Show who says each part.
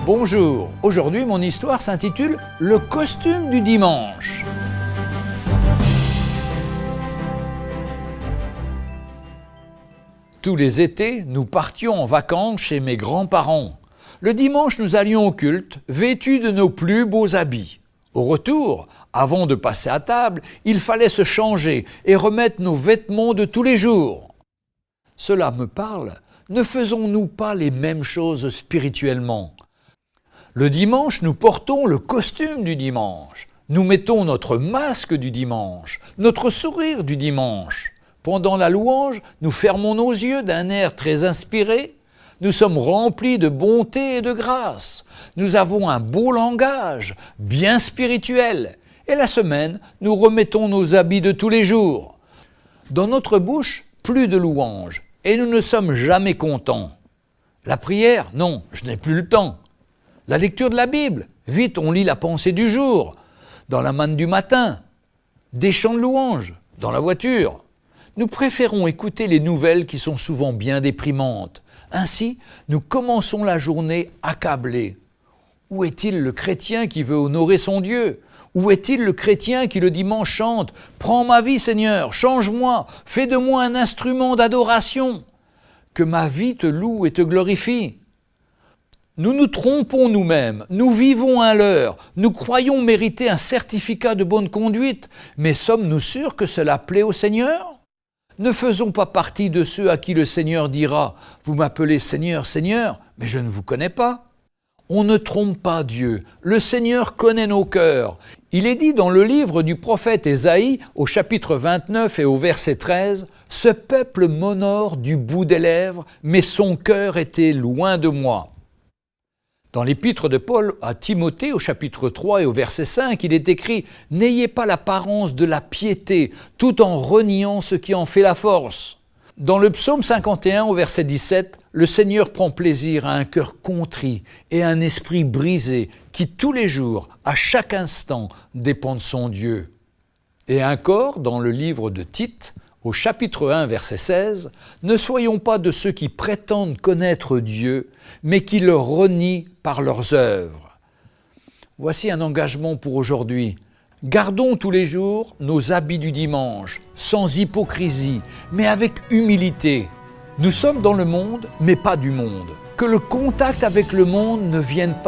Speaker 1: Bonjour, aujourd'hui mon histoire s'intitule « Le costume du dimanche ». Tous les étés, nous partions en vacances chez mes grands-parents. Le dimanche, nous allions au culte, vêtus de nos plus beaux habits. Au retour, avant de passer à table, il fallait se changer et remettre nos vêtements de tous les jours. Cela me parle, ne faisons-nous pas les mêmes choses spirituellement ? Le dimanche, nous portons le costume du dimanche. Nous mettons notre masque du dimanche, notre sourire du dimanche. Pendant la louange, nous fermons nos yeux d'un air très inspiré. Nous sommes remplis de bonté et de grâce. Nous avons un beau langage, bien spirituel. Et la semaine, nous remettons nos habits de tous les jours. Dans notre bouche, plus de louanges, et nous ne sommes jamais contents. La prière, non, je n'ai plus le temps. La lecture de la Bible, vite on lit la pensée du jour. Dans la manne du matin, des chants de louanges, dans la voiture. Nous préférons écouter les nouvelles qui sont souvent bien déprimantes. Ainsi, nous commençons la journée accablés. Où est-il le chrétien qui veut honorer son Dieu ? Où est-il le chrétien qui le dimanche chante « Prends ma vie Seigneur, change-moi, fais de moi un instrument d'adoration, que ma vie te loue et te glorifie ». Nous nous trompons nous-mêmes, nous vivons un leurre, nous croyons mériter un certificat de bonne conduite, mais sommes-nous sûrs que cela plaît au Seigneur ? Ne faisons pas partie de ceux à qui le Seigneur dira « Vous m'appelez Seigneur, Seigneur, mais je ne vous connais pas ». On ne trompe pas Dieu, le Seigneur connaît nos cœurs. Il est dit dans le livre du prophète Ésaïe, au chapitre 29 et au verset 13, « Ce peuple m'honore du bout des lèvres, mais son cœur était loin de moi ». Dans l'épître de Paul à Timothée, au chapitre 3 et au verset 5, il est écrit « N'ayez pas l'apparence de la piété, tout en reniant ce qui en fait la force ». Dans le psaume 51, au verset 17, le Seigneur prend plaisir à un cœur contrit et à un esprit brisé qui tous les jours, à chaque instant, dépend de son Dieu. Et encore, dans le livre de Tite, au chapitre 1, verset 16, « Ne soyons pas de ceux qui prétendent connaître Dieu, mais qui le renient par leurs œuvres. » Voici un engagement pour aujourd'hui. Gardons tous les jours nos habits du dimanche, sans hypocrisie, mais avec humilité. Nous sommes dans le monde, mais pas du monde. Que le contact avec le monde ne vienne pas